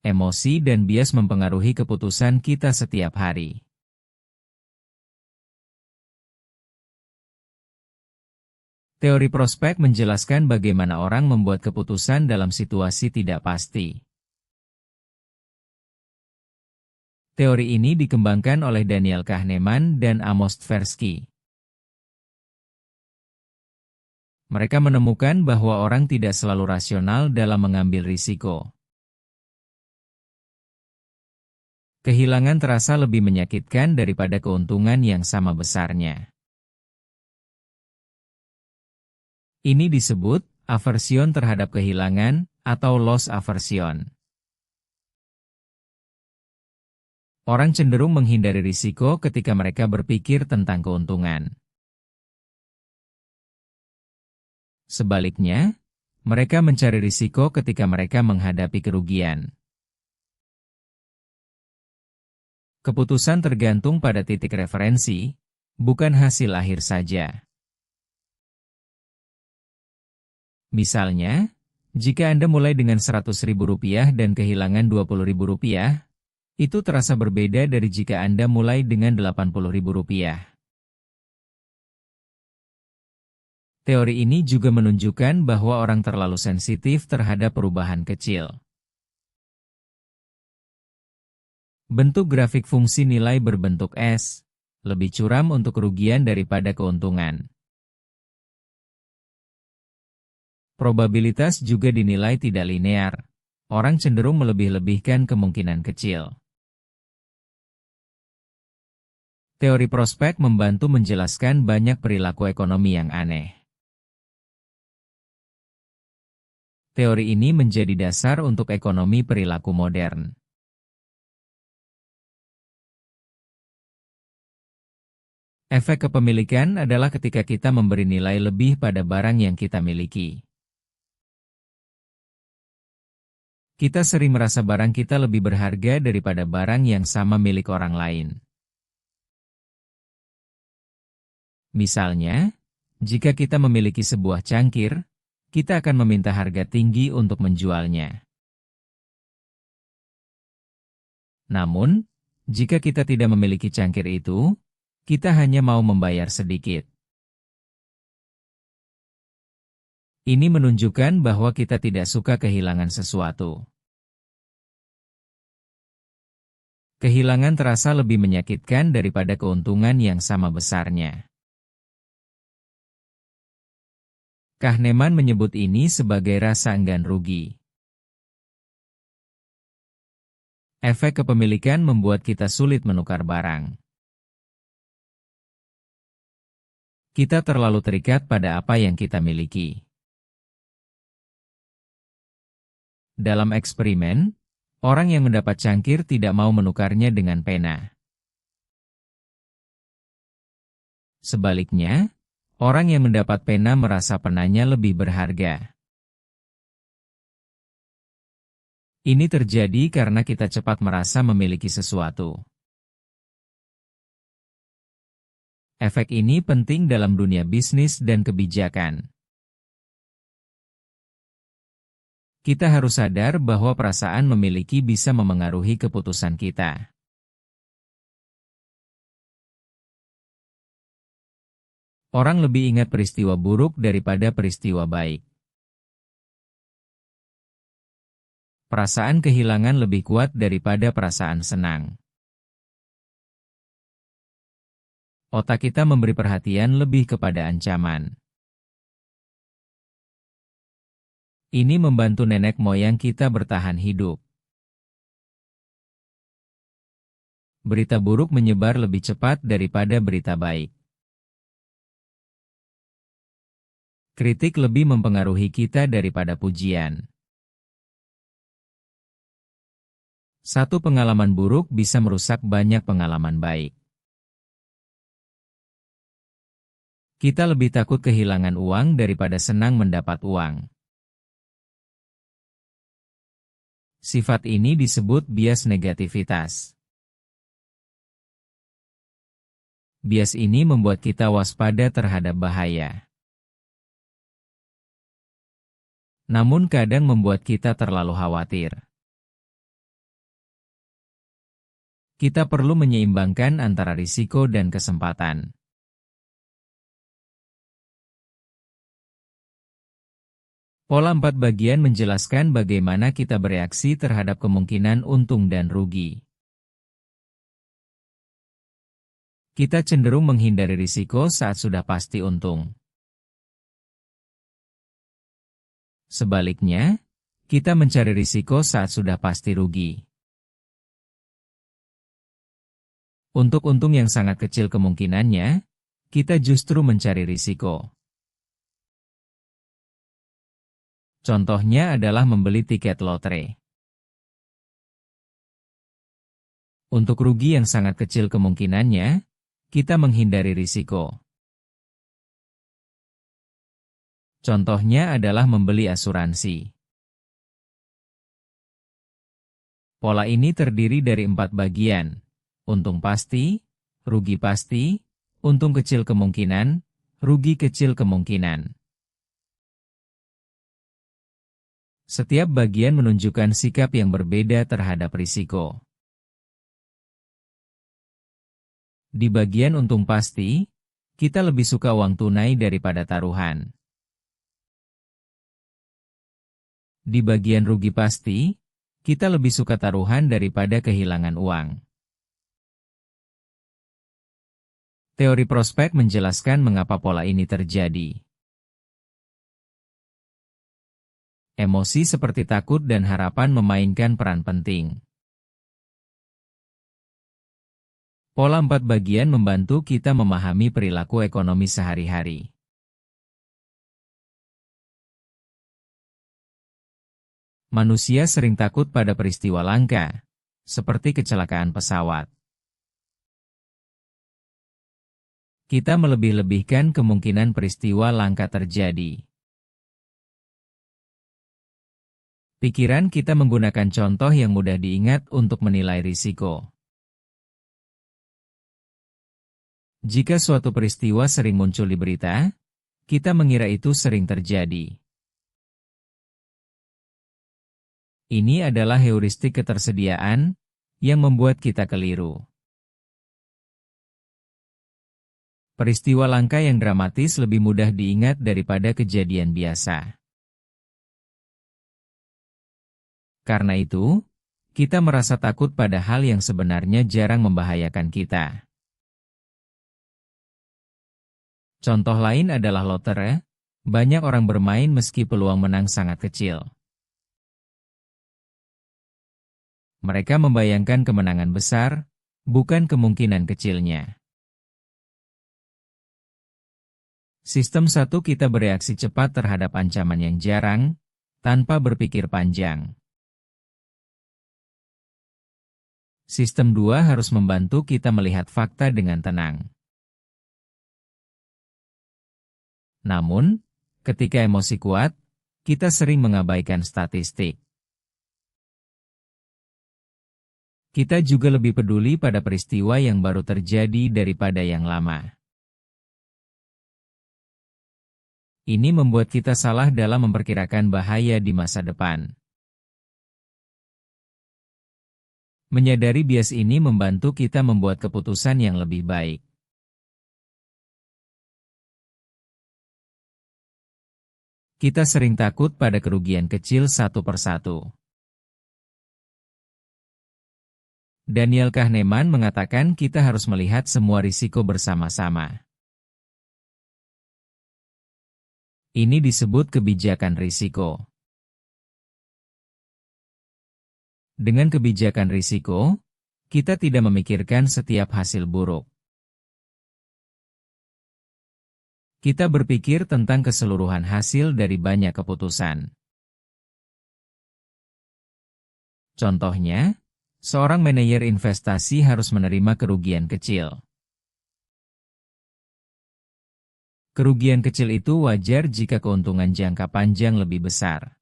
Emosi dan bias mempengaruhi keputusan kita setiap hari. Teori prospek menjelaskan bagaimana orang membuat keputusan dalam situasi tidak pasti. Teori ini dikembangkan oleh Daniel Kahneman dan Amos Tversky. Mereka menemukan bahwa orang tidak selalu rasional dalam mengambil risiko. Kehilangan terasa lebih menyakitkan daripada keuntungan yang sama besarnya. Ini disebut aversion terhadap kehilangan atau loss aversion. Orang cenderung menghindari risiko ketika mereka berpikir tentang keuntungan. Sebaliknya, mereka mencari risiko ketika mereka menghadapi kerugian. Keputusan tergantung pada titik referensi, bukan hasil akhir saja. Misalnya, jika Anda mulai dengan Rp100.000 dan kehilangan Rp20.000, itu terasa berbeda dari jika Anda mulai dengan Rp80.000. Teori ini juga menunjukkan bahwa orang terlalu sensitif terhadap perubahan kecil. Bentuk grafik fungsi nilai berbentuk S lebih curam untuk kerugian daripada keuntungan. Probabilitas juga dinilai tidak linear. Orang cenderung melebih-lebihkan kemungkinan kecil. Teori prospek membantu menjelaskan banyak perilaku ekonomi yang aneh. Teori ini menjadi dasar untuk ekonomi perilaku modern. Efek kepemilikan adalah ketika kita memberi nilai lebih pada barang yang kita miliki. Kita sering merasa barang kita lebih berharga daripada barang yang sama milik orang lain. Misalnya, jika kita memiliki sebuah cangkir, kita akan meminta harga tinggi untuk menjualnya. Namun, jika kita tidak memiliki cangkir itu, kita hanya mau membayar sedikit. Ini menunjukkan bahwa kita tidak suka kehilangan sesuatu. Kehilangan terasa lebih menyakitkan daripada keuntungan yang sama besarnya. Kahneman menyebut ini sebagai rasa enggan rugi. Efek kepemilikan membuat kita sulit menukar barang. Kita terlalu terikat pada apa yang kita miliki. Dalam eksperimen, orang yang mendapat cangkir tidak mau menukarnya dengan pena. Sebaliknya, orang yang mendapat pena merasa penanya lebih berharga. Ini terjadi karena kita cepat merasa memiliki sesuatu. Efek ini penting dalam dunia bisnis dan kebijakan. Kita harus sadar bahwa perasaan memiliki bisa memengaruhi keputusan kita. Orang lebih ingat peristiwa buruk daripada peristiwa baik. Perasaan kehilangan lebih kuat daripada perasaan senang. Otak kita memberi perhatian lebih kepada ancaman. Ini membantu nenek moyang kita bertahan hidup. Berita buruk menyebar lebih cepat daripada berita baik. Kritik lebih mempengaruhi kita daripada pujian. Satu pengalaman buruk bisa merusak banyak pengalaman baik. Kita lebih takut kehilangan uang daripada senang mendapat uang. Sifat ini disebut bias negativitas. Bias ini membuat kita waspada terhadap bahaya. Namun kadang membuat kita terlalu khawatir. Kita perlu menyeimbangkan antara risiko dan kesempatan. Pola 4 bagian menjelaskan bagaimana kita bereaksi terhadap kemungkinan untung dan rugi. Kita cenderung menghindari risiko saat sudah pasti untung. Sebaliknya, kita mencari risiko saat sudah pasti rugi. Untuk untung yang sangat kecil kemungkinannya, kita justru mencari risiko. Contohnya adalah membeli tiket lotre. Untuk rugi yang sangat kecil kemungkinannya, kita menghindari risiko. Contohnya adalah membeli asuransi. Pola ini terdiri dari 4 bagian: untung pasti, rugi pasti, untung kecil kemungkinan, rugi kecil kemungkinan. Setiap bagian menunjukkan sikap yang berbeda terhadap risiko. Di bagian untung pasti, kita lebih suka uang tunai daripada taruhan. Di bagian rugi pasti, kita lebih suka taruhan daripada kehilangan uang. Teori prospek menjelaskan mengapa pola ini terjadi. Emosi seperti takut dan harapan memainkan peran penting. Pola 4 bagian membantu kita memahami perilaku ekonomi sehari-hari. Manusia sering takut pada peristiwa langka, seperti kecelakaan pesawat. Kita melebih-lebihkan kemungkinan peristiwa langka terjadi. Pikiran kita menggunakan contoh yang mudah diingat untuk menilai risiko. Jika suatu peristiwa sering muncul di berita, kita mengira itu sering terjadi. Ini adalah heuristik ketersediaan yang membuat kita keliru. Peristiwa langka yang dramatis lebih mudah diingat daripada kejadian biasa. Karena itu, kita merasa takut pada hal yang sebenarnya jarang membahayakan kita. Contoh lain adalah lotre. Banyak orang bermain meski peluang menang sangat kecil. Mereka membayangkan kemenangan besar, bukan kemungkinan kecilnya. Sistem 1 kita bereaksi cepat terhadap ancaman yang jarang, tanpa berpikir panjang. Sistem 2 harus membantu kita melihat fakta dengan tenang. Namun, ketika emosi kuat, kita sering mengabaikan statistik. Kita juga lebih peduli pada peristiwa yang baru terjadi daripada yang lama. Ini membuat kita salah dalam memperkirakan bahaya di masa depan. Menyadari bias ini membantu kita membuat keputusan yang lebih baik. Kita sering takut pada kerugian kecil satu persatu. Daniel Kahneman mengatakan kita harus melihat semua risiko bersama-sama. Ini disebut kebijakan risiko. Dengan kebijakan risiko, kita tidak memikirkan setiap hasil buruk. Kita berpikir tentang keseluruhan hasil dari banyak keputusan. Contohnya, seorang manajer investasi harus menerima kerugian kecil. Kerugian kecil itu wajar jika keuntungan jangka panjang lebih besar.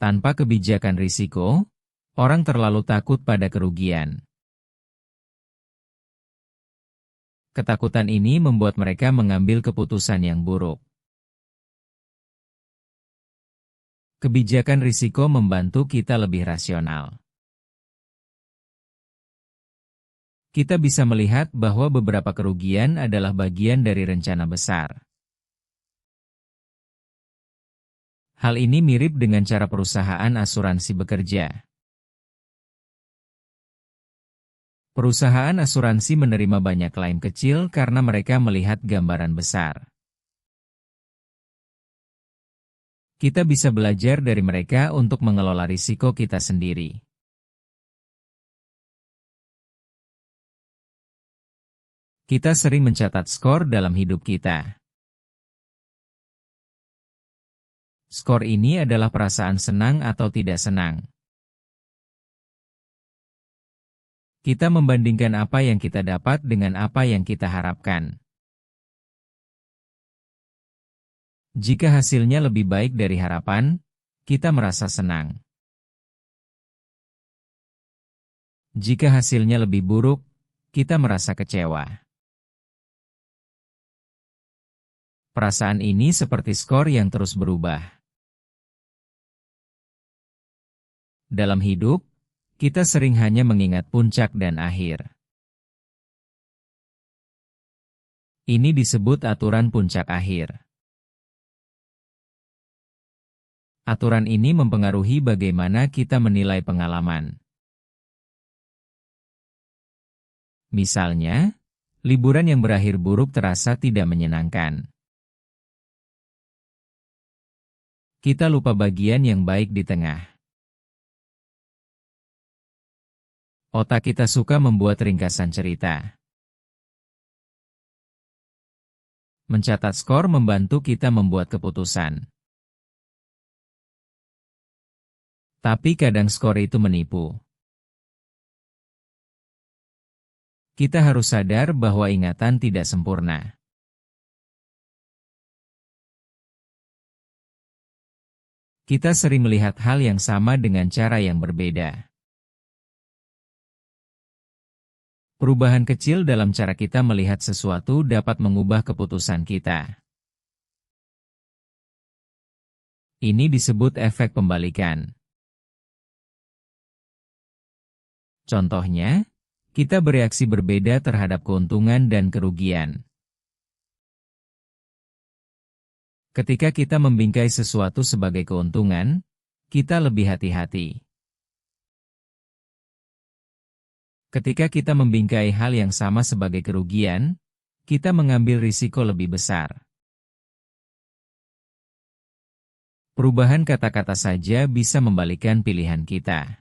Tanpa kebijakan risiko, orang terlalu takut pada kerugian. Ketakutan ini membuat mereka mengambil keputusan yang buruk. Kebijakan risiko membantu kita lebih rasional. Kita bisa melihat bahwa beberapa kerugian adalah bagian dari rencana besar. Hal ini mirip dengan cara perusahaan asuransi bekerja. Perusahaan asuransi menerima banyak klaim kecil karena mereka melihat gambaran besar. Kita bisa belajar dari mereka untuk mengelola risiko kita sendiri. Kita sering mencatat skor dalam hidup kita. Skor ini adalah perasaan senang atau tidak senang. Kita membandingkan apa yang kita dapat dengan apa yang kita harapkan. Jika hasilnya lebih baik dari harapan, kita merasa senang. Jika hasilnya lebih buruk, kita merasa kecewa. Perasaan ini seperti skor yang terus berubah. Dalam hidup, kita sering hanya mengingat puncak dan akhir. Ini disebut aturan puncak akhir. Aturan ini mempengaruhi bagaimana kita menilai pengalaman. Misalnya, liburan yang berakhir buruk terasa tidak menyenangkan. Kita lupa bagian yang baik di tengah. Otak kita suka membuat ringkasan cerita. Mencatat skor membantu kita membuat keputusan. Tapi kadang skor itu menipu. Kita harus sadar bahwa ingatan tidak sempurna. Kita sering melihat hal yang sama dengan cara yang berbeda. Perubahan kecil dalam cara kita melihat sesuatu dapat mengubah keputusan kita. Ini disebut efek pembalikan. Contohnya, kita bereaksi berbeda terhadap keuntungan dan kerugian. Ketika kita membingkai sesuatu sebagai keuntungan, kita lebih hati-hati. Ketika kita membingkai hal yang sama sebagai kerugian, kita mengambil risiko lebih besar. Perubahan kata-kata saja bisa membalikkan pilihan kita.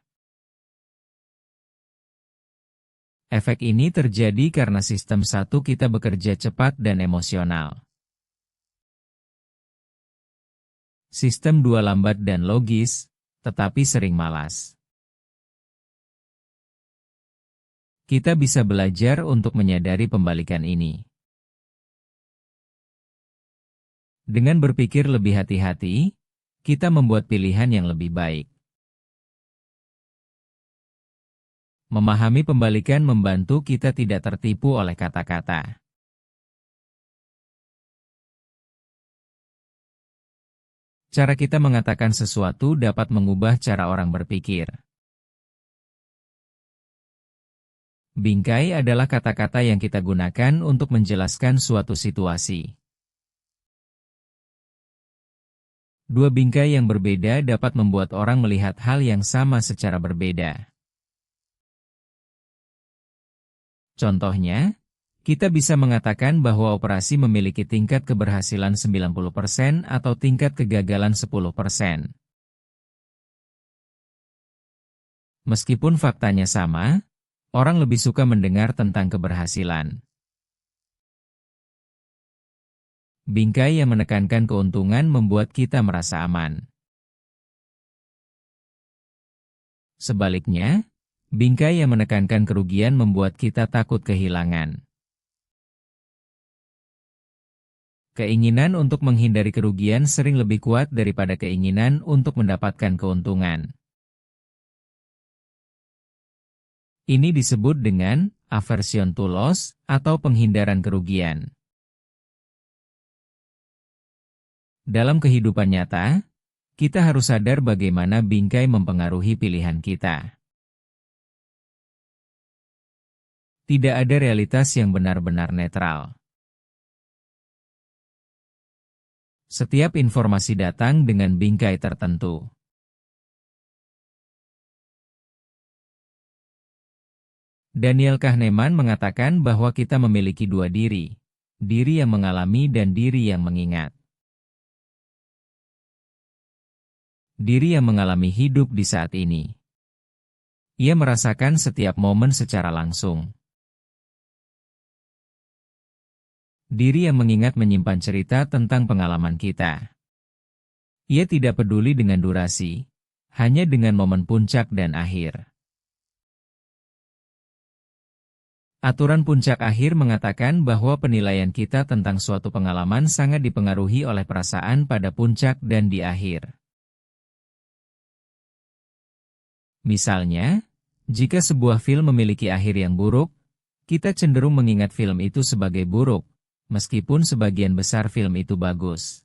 Efek ini terjadi karena sistem satu kita bekerja cepat dan emosional. Sistem dua lambat dan logis, tetapi sering malas. Kita bisa belajar untuk menyadari pembalikan ini. Dengan berpikir lebih hati-hati, kita membuat pilihan yang lebih baik. Memahami pembalikan membantu kita tidak tertipu oleh kata-kata. Cara kita mengatakan sesuatu dapat mengubah cara orang berpikir. Bingkai adalah kata-kata yang kita gunakan untuk menjelaskan suatu situasi. Dua bingkai yang berbeda dapat membuat orang melihat hal yang sama secara berbeda. Contohnya, kita bisa mengatakan bahwa operasi memiliki tingkat keberhasilan 90% atau tingkat kegagalan 10%. Meskipun faktanya sama, orang lebih suka mendengar tentang keberhasilan. Bingkai yang menekankan keuntungan membuat kita merasa aman. Sebaliknya, bingkai yang menekankan kerugian membuat kita takut kehilangan. Keinginan untuk menghindari kerugian sering lebih kuat daripada keinginan untuk mendapatkan keuntungan. Ini disebut dengan aversion to loss atau penghindaran kerugian. Dalam kehidupan nyata, kita harus sadar bagaimana bingkai mempengaruhi pilihan kita. Tidak ada realitas yang benar-benar netral. Setiap informasi datang dengan bingkai tertentu. Daniel Kahneman mengatakan bahwa kita memiliki dua diri, diri yang mengalami dan diri yang mengingat. Diri yang mengalami hidup di saat ini. Ia merasakan setiap momen secara langsung. Diri yang mengingat menyimpan cerita tentang pengalaman kita. Ia tidak peduli dengan durasi, hanya dengan momen puncak dan akhir. Aturan puncak akhir mengatakan bahwa penilaian kita tentang suatu pengalaman sangat dipengaruhi oleh perasaan pada puncak dan di akhir. Misalnya, jika sebuah film memiliki akhir yang buruk, kita cenderung mengingat film itu sebagai buruk, meskipun sebagian besar film itu bagus.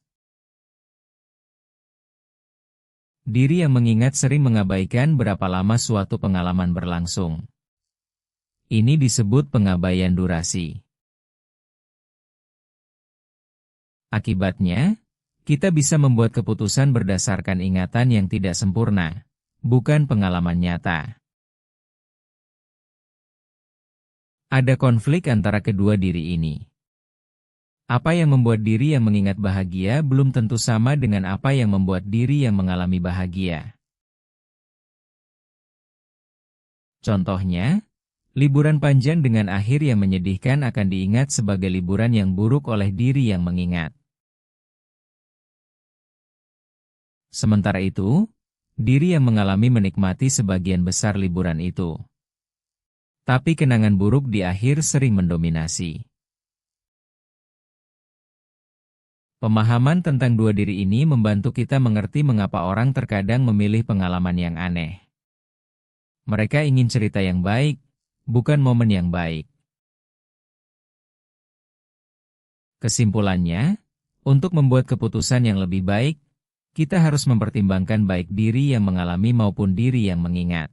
Diri yang mengingat sering mengabaikan berapa lama suatu pengalaman berlangsung. Ini disebut pengabaian durasi. Akibatnya, kita bisa membuat keputusan berdasarkan ingatan yang tidak sempurna, bukan pengalaman nyata. Ada konflik antara kedua diri ini. Apa yang membuat diri yang mengingat bahagia belum tentu sama dengan apa yang membuat diri yang mengalami bahagia. Contohnya, liburan panjang dengan akhir yang menyedihkan akan diingat sebagai liburan yang buruk oleh diri yang mengingat. Sementara itu, diri yang mengalami menikmati sebagian besar liburan itu. Tapi kenangan buruk di akhir sering mendominasi. Pemahaman tentang dua diri ini membantu kita mengerti mengapa orang terkadang memilih pengalaman yang aneh. Mereka ingin cerita yang baik, bukan momen yang baik. Kesimpulannya, untuk membuat keputusan yang lebih baik, kita harus mempertimbangkan baik diri yang mengalami maupun diri yang mengingat.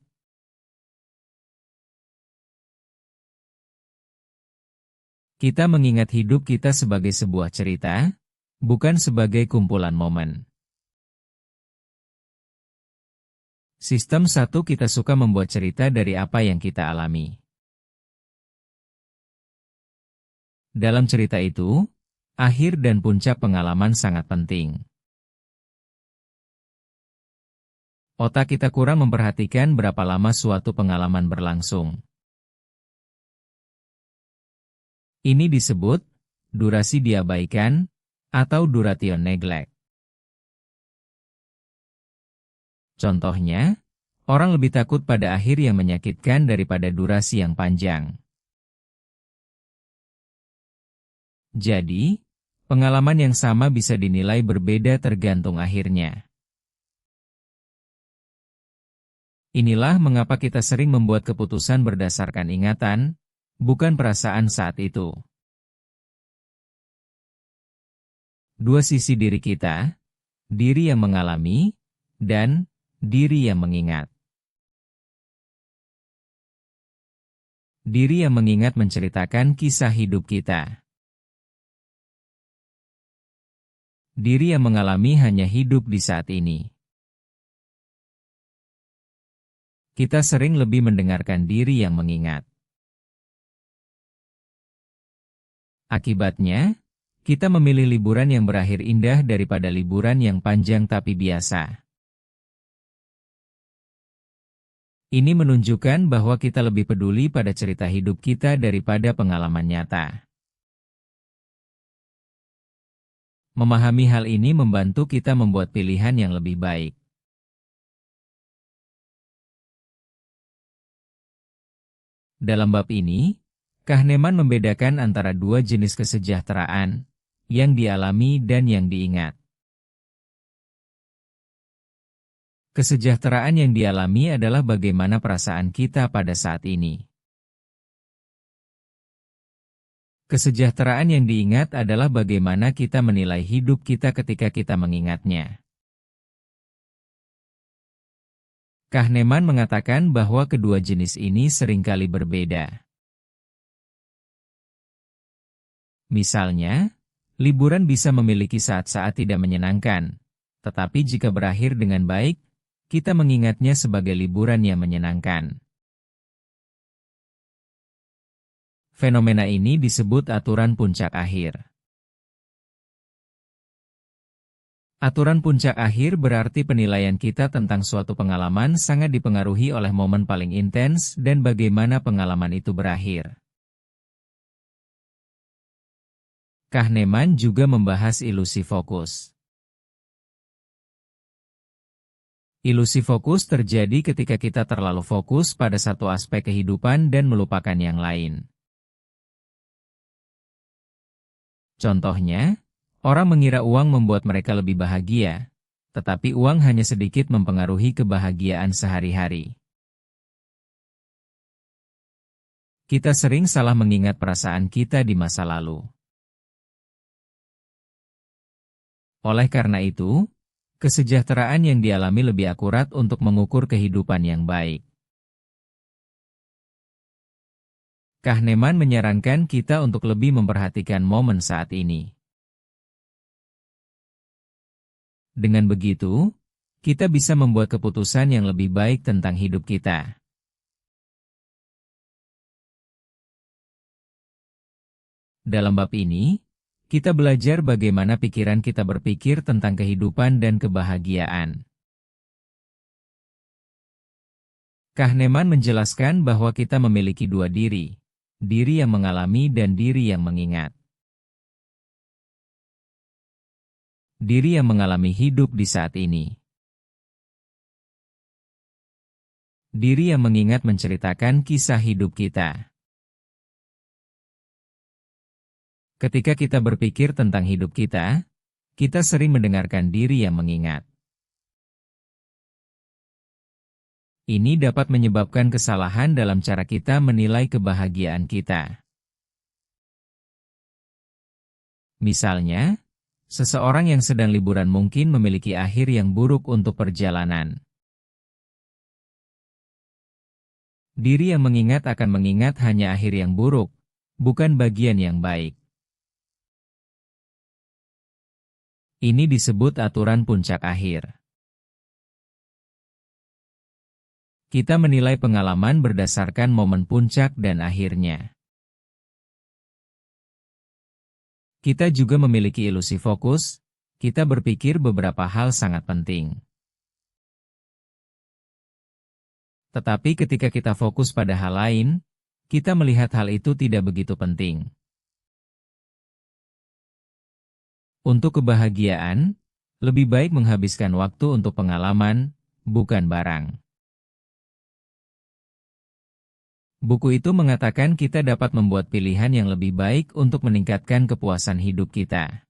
Kita mengingat hidup kita sebagai sebuah cerita, bukan sebagai kumpulan momen. Sistem 1, kita suka membuat cerita dari apa yang kita alami. Dalam cerita itu, akhir dan puncak pengalaman sangat penting. Otak kita kurang memperhatikan berapa lama suatu pengalaman berlangsung. Ini disebut durasi diabaikan atau duration neglect. Contohnya, orang lebih takut pada akhir yang menyakitkan daripada durasi yang panjang. Jadi, Pengalaman yang sama bisa dinilai berbeda tergantung akhirnya. Inilah mengapa kita sering membuat keputusan berdasarkan ingatan, bukan perasaan saat itu. Dua sisi diri kita, diri yang mengalami, dan diri yang mengingat. Diri yang mengingat menceritakan kisah hidup kita. Diri yang mengalami hanya hidup di saat ini. Kita sering lebih mendengarkan diri yang mengingat. Akibatnya, kita memilih liburan yang berakhir indah daripada liburan yang panjang tapi biasa. Ini menunjukkan bahwa kita lebih peduli pada cerita hidup kita daripada pengalaman nyata. Memahami hal ini membantu kita membuat pilihan yang lebih baik. Dalam bab ini, Kahneman membedakan antara dua jenis kesejahteraan, yang dialami dan yang diingat. Kesejahteraan yang dialami adalah bagaimana perasaan kita pada saat ini. Kesejahteraan yang diingat adalah bagaimana kita menilai hidup kita ketika kita mengingatnya. Kahneman mengatakan bahwa kedua jenis ini seringkali berbeda. Misalnya, liburan bisa memiliki saat-saat tidak menyenangkan, tetapi jika berakhir dengan baik, kita mengingatnya sebagai liburan yang menyenangkan. Fenomena ini disebut aturan puncak akhir. Aturan puncak akhir berarti penilaian kita tentang suatu pengalaman sangat dipengaruhi oleh momen paling intens dan bagaimana pengalaman itu berakhir. Kahneman juga membahas ilusi fokus. Ilusi fokus terjadi ketika kita terlalu fokus pada satu aspek kehidupan dan melupakan yang lain. Contohnya, orang mengira uang membuat mereka lebih bahagia, tetapi uang hanya sedikit mempengaruhi kebahagiaan sehari-hari. Kita sering salah mengingat perasaan kita di masa lalu. Oleh karena itu, kesejahteraan yang dialami lebih akurat untuk mengukur kehidupan yang baik. Kahneman menyarankan kita untuk lebih memperhatikan momen saat ini. Dengan begitu, kita bisa membuat keputusan yang lebih baik tentang hidup kita. Dalam bab ini, kita belajar bagaimana pikiran kita berpikir tentang kehidupan dan kebahagiaan. Kahneman menjelaskan bahwa kita memiliki dua diri, diri yang mengalami dan diri yang mengingat. Diri yang mengalami hidup di saat ini. Diri yang mengingat menceritakan kisah hidup kita. Ketika kita berpikir tentang hidup kita sering mendengarkan diri yang mengingat. Ini dapat menyebabkan kesalahan dalam cara kita menilai kebahagiaan kita. Misalnya, seseorang yang sedang liburan mungkin memiliki akhir yang buruk untuk perjalanan. Diri yang mengingat akan mengingat hanya akhir yang buruk, bukan bagian yang baik. Ini disebut aturan puncak akhir. Kita menilai pengalaman berdasarkan momen puncak dan akhirnya. Kita juga memiliki ilusi fokus, kita berpikir beberapa hal sangat penting. Tetapi ketika kita fokus pada hal lain, kita melihat hal itu tidak begitu penting. Untuk kebahagiaan, lebih baik menghabiskan waktu untuk pengalaman, bukan barang. Buku itu mengatakan kita dapat membuat pilihan yang lebih baik untuk meningkatkan kepuasan hidup kita.